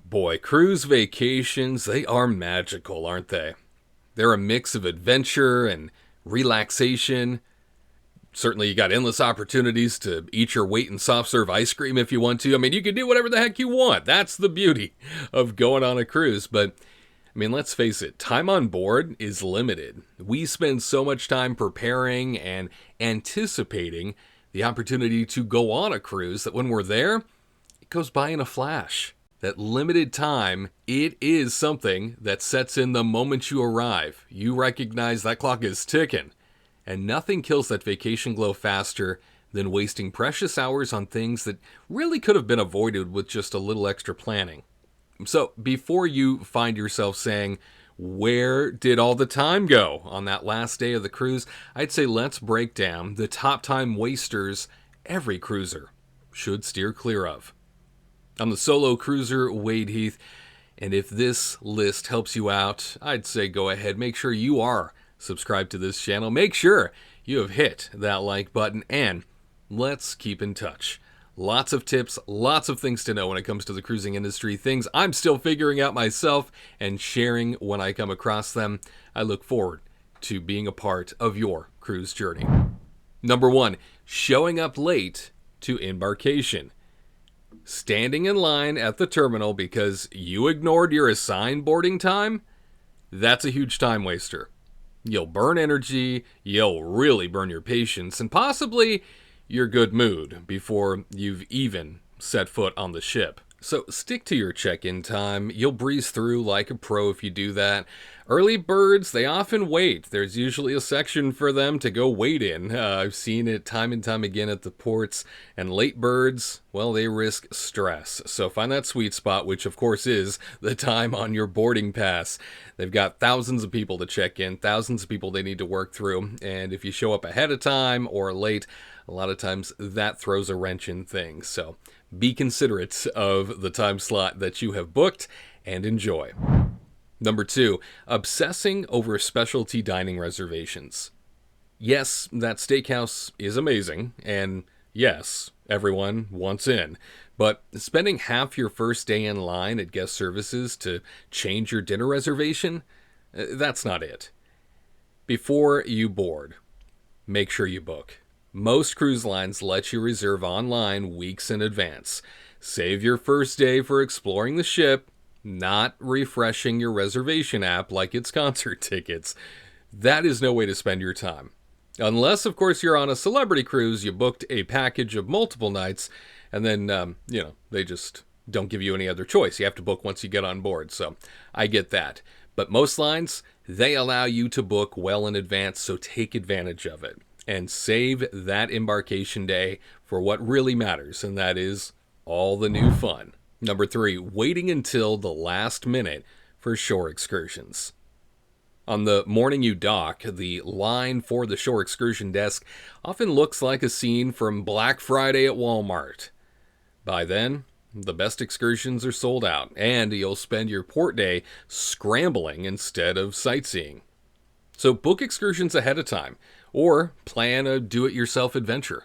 Boy, cruise vacations, they are magical, aren't they? They're a mix of adventure and relaxation. Certainly, you got endless opportunities to eat your weight in soft serve ice cream if you want to. I mean, you can do whatever the heck you want. That's the beauty of going on a cruise. But, I mean, let's face it, time on board is limited. We spend so much time preparing and anticipating the opportunity to go on a cruise that when we're there, it goes by in a flash. That limited time, it is something that sets in the moment you arrive. You recognize that clock is ticking. And nothing kills that vacation glow faster than wasting precious hours on things that really could have been avoided with just a little extra planning. So before you find yourself saying, where did all the time go on that last day of the cruise? I'd say let's break down the top time wasters every cruiser should steer clear of. I'm the solo cruiser, Wade Heath, and if this list helps you out, I'd say go ahead, make sure you are subscribed to this channel, make sure you have hit that like button, and let's keep in touch. Lots of tips, lots of things to know when it comes to the cruising industry, things I'm still figuring out myself and sharing when I come across them. I look forward to being a part of your cruise journey. Number 1, showing up late to embarkation. Standing in line at the terminal because you ignored your assigned boarding time, that's a huge time waster. You'll burn energy, you'll really burn your patience, and possibly your good mood before you've even set foot on the ship. So stick to your check-in time. You'll breeze through like a pro if you do that. Early birds, they often wait. There's usually a section for them to go wait in. I've seen it time and time again at the ports. And late birds, well, they risk stress. So find that sweet spot, which of course is the time on your boarding pass. They've got thousands of people to check in, thousands of people they need to work through. And if you show up ahead of time or late, a lot of times that throws a wrench in things. So be considerate of the time slot that you have booked and enjoy. Number 2, obsessing over specialty dining reservations. Yes, that steakhouse is amazing, and yes, everyone wants in. But spending half your first day in line at guest services to change your dinner reservation, that's not it. Before you board, make sure you book. Most cruise lines let you reserve online weeks in advance. Save your first day for exploring the ship, not refreshing your reservation app like it's concert tickets. That is no way to spend your time. Unless, of course, you're on a celebrity cruise, you booked a package of multiple nights, and then, they just don't give you any other choice. You have to book once you get on board, so I get that. But most lines, they allow you to book well in advance, so take advantage of it. And save that embarkation day for what really matters, and that is all the new fun. Number 3, waiting until the last minute for shore excursions. On the morning you dock, the line for the shore excursion desk often looks like a scene from Black Friday at Walmart. By then, the best excursions are sold out, and you'll spend your port day scrambling instead of sightseeing. So book excursions ahead of time, or plan a do-it-yourself adventure.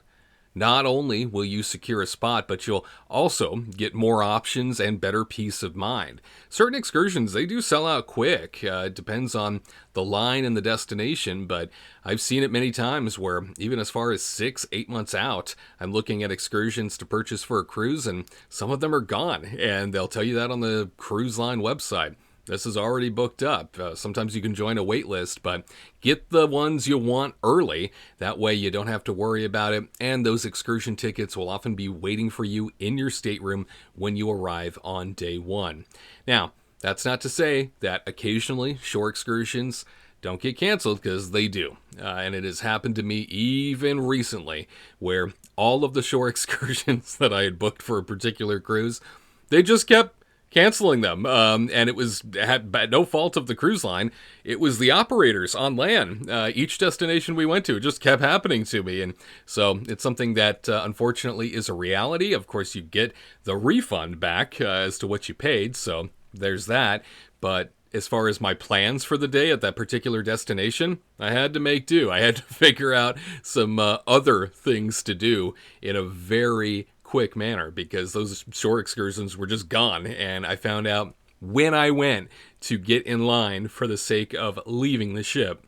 Not only will you secure a spot, but you'll also get more options and better peace of mind. Certain excursions, they do sell out quick. It depends on the line and the destination, but I've seen it many times where even as far as 6-8 months out, I'm looking at excursions to purchase for a cruise, and some of them are gone, and they'll tell you that on the cruise line website. This is already booked up. Sometimes you can join a wait list, but get the ones you want early. That way you don't have to worry about it. And those excursion tickets will often be waiting for you in your stateroom when you arrive on day 1. Now, that's not to say that occasionally shore excursions don't get canceled, because they do. And it has happened to me even recently, where all of the shore excursions that I had booked for a particular cruise, they just kept canceling them, and it was had no fault of the cruise line. It was the operators on land. Each destination we went to, it just kept happening to me, and so it's something that unfortunately is a reality. Of course, you get the refund back as to what you paid, so there's that. But as far as my plans for the day at that particular destination, I had to make do. I had to figure out some other things to do in a very quick manner because those shore excursions were just gone. And I found out when I went to get in line for the sake of leaving the ship.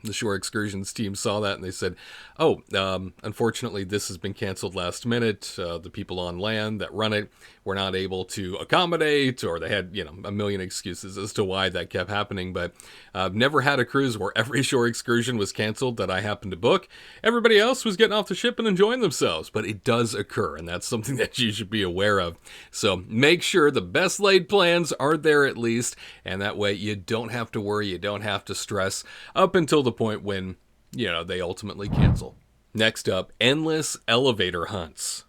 The shore excursions team saw that and they said, oh, unfortunately, this has been canceled last minute. The people on land that run it were not able to accommodate, or they had, a million excuses as to why that kept happening. But I've never had a cruise where every shore excursion was canceled that I happened to book. Everybody else was getting off the ship and enjoying themselves. But it does occur, and that's something that you should be aware of. So make sure the best laid plans are there at least, and that way you don't have to worry, you don't have to stress up until the point when, they ultimately cancel. Next up, endless elevator hunts.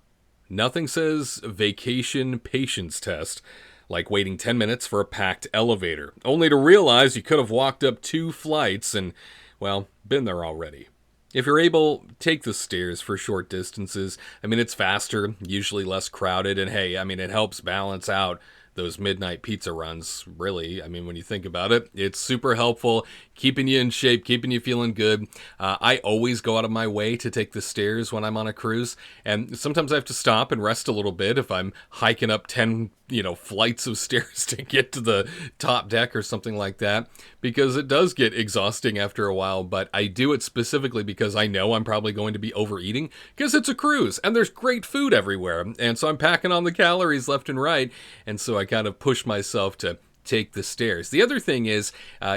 Nothing says vacation patience test like waiting 10 minutes for a packed elevator, only to realize you could have walked up 2 flights and, well, been there already. If you're able, take the stairs for short distances. It's faster, usually less crowded, and hey, it helps balance out those midnight pizza runs, really. When you think about it, it's super helpful, keeping you in shape, keeping you feeling good. I always go out of my way to take the stairs when I'm on a cruise, and sometimes I have to stop and rest a little bit if I'm hiking up 10 flights of stairs to get to the top deck or something like that, because it does get exhausting after a while. But I do it specifically because I know I'm probably going to be overeating, because it's a cruise and there's great food everywhere, and so I'm packing on the calories left and right, and so I kind of push myself to take the stairs. The other thing is,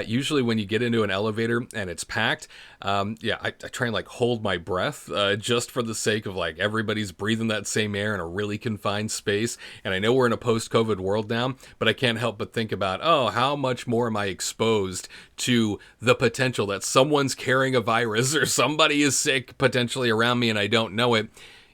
usually when you get into an elevator and it's packed, I try and hold my breath just for the sake of everybody's breathing that same air in a really confined space. And I know we're in a post-COVID world now, but I can't help but think about, how much more am I exposed to the potential that someone's carrying a virus or somebody is sick potentially around me and I don't know it.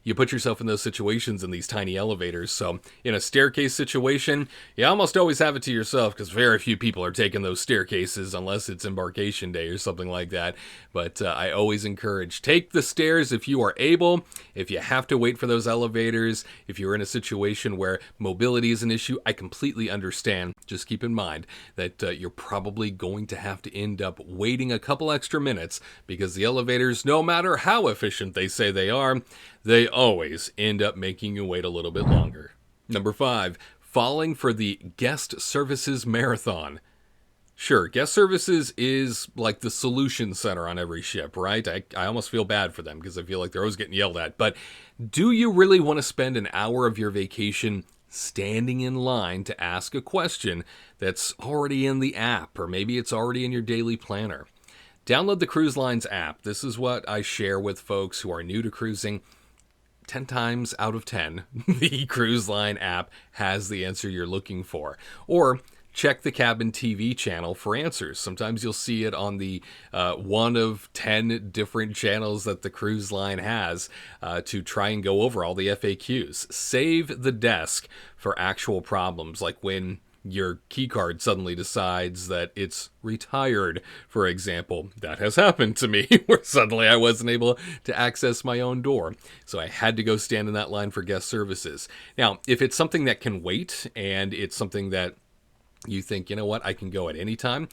You put yourself in those situations in these tiny elevators. So in a staircase situation, you almost always have it to yourself because very few people are taking those staircases unless it's embarkation day or something like that. But I always encourage, take the stairs if you are able. If you have to wait for those elevators, if you're in a situation where mobility is an issue, I completely understand. Just keep in mind that you're probably going to have to end up waiting a couple extra minutes because the elevators, no matter how efficient they say they are, they always end up making you wait a little bit longer. Number 5, falling for the guest services marathon. Sure, guest services is like the solution center on every ship, right? I almost feel bad for them because I feel like they're always getting yelled at. But do you really want to spend an hour of your vacation standing in line to ask a question that's already in the app, or maybe it's already in your daily planner? Download the Cruise Lines app. This is what I share with folks who are new to cruising. 10 times out of 10, the Cruise Line app has the answer you're looking for. Or check the cabin TV channel for answers. Sometimes you'll see it on the one of 10 different channels that the Cruise Line has to try and go over all the FAQs. Save the desk for actual problems, like when your key card suddenly decides that it's retired, for example. That has happened to me, where suddenly I wasn't able to access my own door. So I had to go stand in that line for guest services. Now, if it's something that can wait, and it's something that you think, you know what, I can go at any time,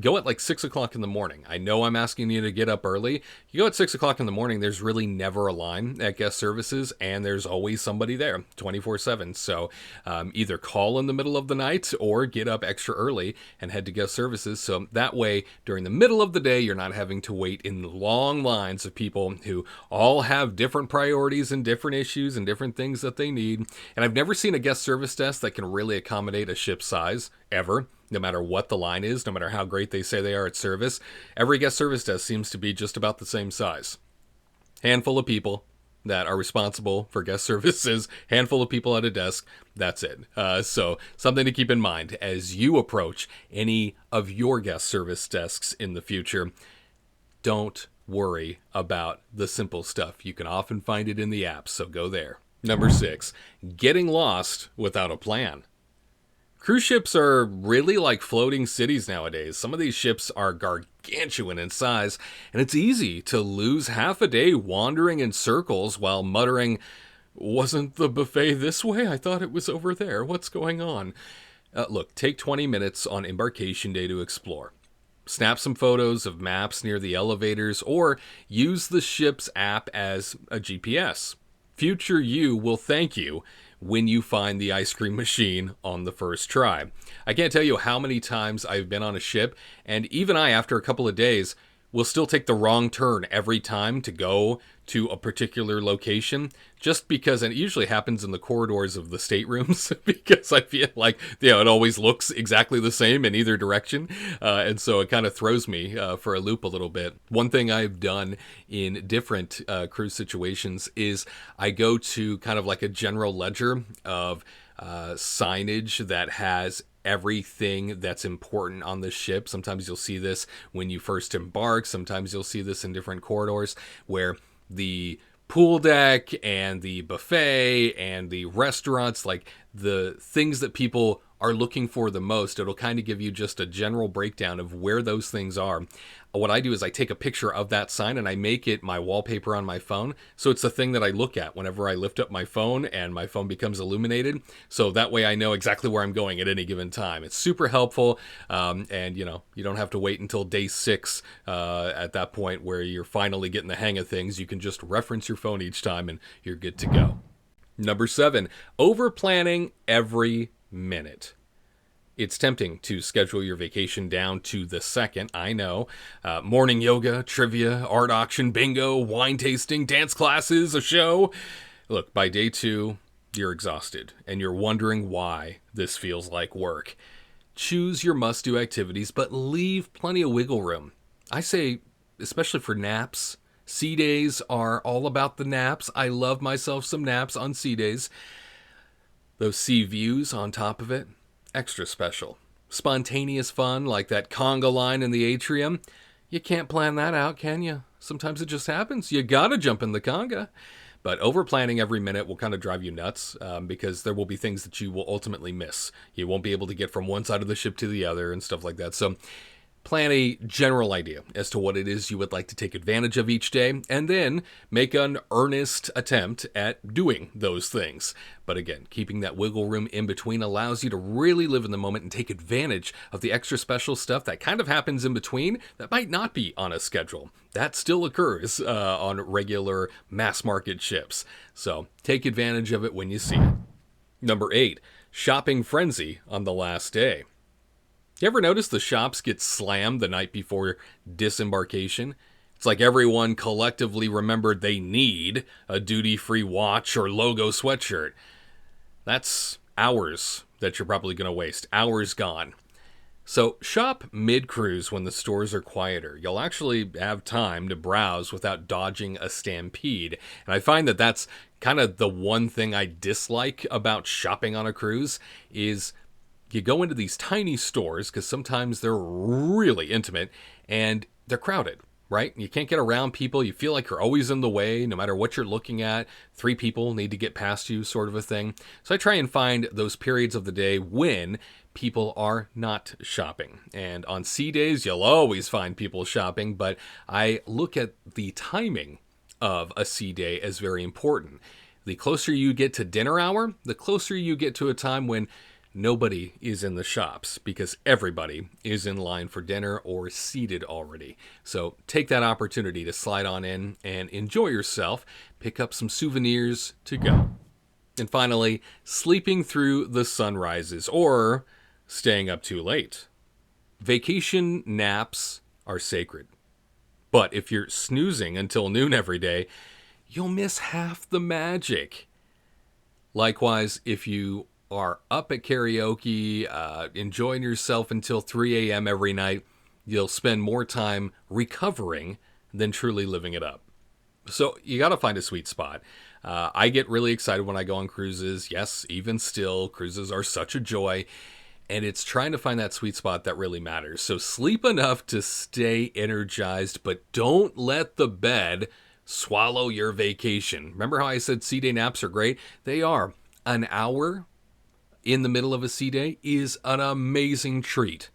go at 6 o'clock in the morning. I know I'm asking you to get up early. You go at 6 o'clock in the morning, there's really never a line at guest services, and there's always somebody there 24/7. So either call in the middle of the night or get up extra early and head to guest services. So that way, during the middle of the day, you're not having to wait in long lines of people who all have different priorities and different issues and different things that they need. And I've never seen a guest service desk that can really accommodate a ship size. Ever, no matter what the line is, no matter how great they say they are at service. Every guest service desk seems to be just about the same size. Handful of people that are responsible for guest services, handful of people at a desk, that's it. So something to keep in mind as you approach any of your guest service desks in the future. Don't worry about the simple stuff. You can often find it in the app, so go there. Number 6, getting lost without a plan. Cruise ships are really like floating cities nowadays. Some of these ships are gargantuan in size, and it's easy to lose half a day wandering in circles while muttering, "Wasn't the buffet this way? I thought it was over there. What's going on?" Look, take 20 minutes on embarkation day to explore. Snap some photos of maps near the elevators, or use the ship's app as a GPS. Future you will thank you when you find the ice cream machine on the first try. I can't tell you how many times I've been on a ship, and even I, after a couple of days, will still take the wrong turn every time to go to a particular location, just because, and it usually happens in the corridors of the staterooms, because I feel like, it always looks exactly the same in either direction, and so it kind of throws me for a loop a little bit. One thing I've done in different cruise situations is I go to kind of like a general ledger of signage that has everything that's important on the ship. Sometimes you'll see this when you first embark. Sometimes you'll see this in different corridors where the pool deck and the buffet and the restaurants, like the things that people are looking for the most, it'll kind of give you just a general breakdown of where those things are. What I do is I take a picture of that sign and I make it my wallpaper on my phone. So it's the thing that I look at whenever I lift up my phone and my phone becomes illuminated. So that way I know exactly where I'm going at any given time. It's super helpful. And you don't have to wait until day 6 at that point where you're finally getting the hang of things. You can just reference your phone each time and you're good to go. Number 7, over planning every minute. It's tempting to schedule your vacation down to the second, I know. Morning yoga, trivia, art auction, bingo, wine tasting, dance classes, a show. Look, by day 2, you're exhausted, and you're wondering why this feels like work. Choose your must-do activities, but leave plenty of wiggle room. I say, especially for naps. Sea days are all about the naps. I love myself some naps on sea days. Those sea views on top of it, extra special. Spontaneous fun like that conga line in the atrium. You can't plan that out, can you? Sometimes it just happens. You gotta jump in the conga. But over planning every minute will kind of drive you nuts because there will be things that you will ultimately miss. You won't be able to get from one side of the ship to the other and stuff like that. So plan a general idea as to what it is you would like to take advantage of each day, and then make an earnest attempt at doing those things. But again, keeping that wiggle room in between allows you to really live in the moment and take advantage of the extra special stuff that kind of happens in between that might not be on a schedule. That still occurs on regular mass market ships. So take advantage of it when you see it. Number 8, shopping frenzy on the last day. You ever notice the shops get slammed the night before disembarkation? It's like everyone collectively remembered they need a duty-free watch or logo sweatshirt. That's hours that you're probably going to waste. Hours gone. So shop mid-cruise when the stores are quieter. You'll actually have time to browse without dodging a stampede. And I find that that's kind of the one thing I dislike about shopping on a cruise is you go into these tiny stores because sometimes they're really intimate and they're crowded, right? You can't get around people. You feel like you're always in the way no matter what you're looking at. 3 people need to get past you, sort of a thing. So I try and find those periods of the day when people are not shopping. And on sea days, you'll always find people shopping, but I look at the timing of a sea day as very important. The closer you get to dinner hour, the closer you get to a time when nobody is in the shops because everybody is in line for dinner or seated already. So take that opportunity to slide on in and enjoy yourself. Pick up some souvenirs to go. And finally, sleeping through the sunrises or staying up too late. Vacation naps are sacred. But if you're snoozing until noon every day, you'll miss half the magic. Likewise, if you are up at karaoke, enjoying yourself until 3 a.m. every night, you'll spend more time recovering than truly living it up. So you got to find a sweet spot. I get really excited when I go on cruises. Yes, even still, cruises are such a joy. And it's trying to find that sweet spot that really matters. So sleep enough to stay energized, but don't let the bed swallow your vacation. Remember how I said sea day naps are great? They are. An hour in the middle of a sea day is an amazing treat.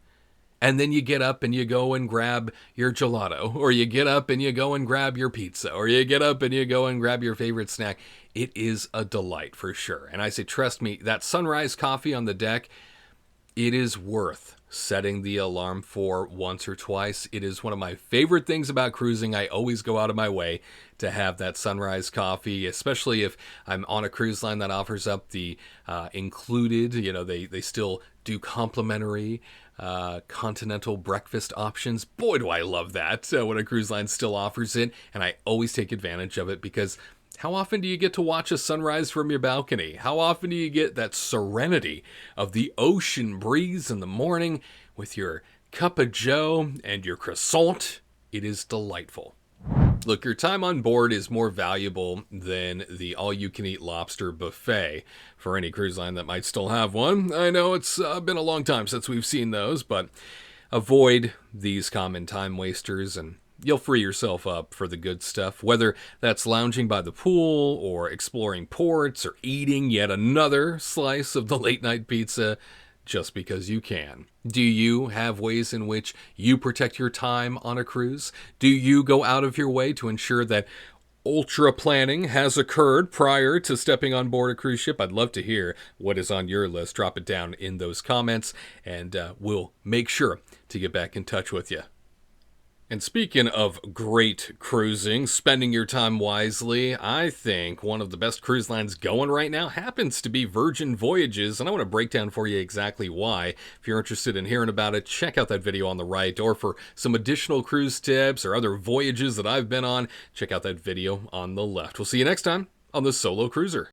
And then you get up and you go and grab your gelato, or you get up and you go and grab your pizza, or you get up and you go and grab your favorite snack. It is a delight for sure. And I say, trust me, that sunrise coffee on the deck, it is worth setting the alarm for once or twice. It is one of my favorite things about cruising. I always go out of my way to have that sunrise coffee, especially if I'm on a cruise line that offers up the included, they still do complimentary continental breakfast options. Boy, do I love that when a cruise line still offers it, and I always take advantage of it because how often do you get to watch a sunrise from your balcony? How often do you get that serenity of the ocean breeze in the morning with your cup of joe and your croissant? It is delightful. Look, your time on board is more valuable than the all-you-can-eat lobster buffet for any cruise line that might still have one. I know it's been a long time since we've seen those, but avoid these common time wasters and you'll free yourself up for the good stuff, whether that's lounging by the pool or exploring ports or eating yet another slice of the late-night pizza just because you can. Do you have ways in which you protect your time on a cruise? Do you go out of your way to ensure that ultra planning has occurred prior to stepping on board a cruise ship? I'd love to hear what is on your list. Drop it down in those comments, and we'll make sure to get back in touch with you. And speaking of great cruising, spending your time wisely, I think one of the best cruise lines going right now happens to be Virgin Voyages, and I want to break down for you exactly why. If you're interested in hearing about it, check out that video on the right, or for some additional cruise tips or other voyages that I've been on, check out that video on the left. We'll see you next time on the Solo Cruiser.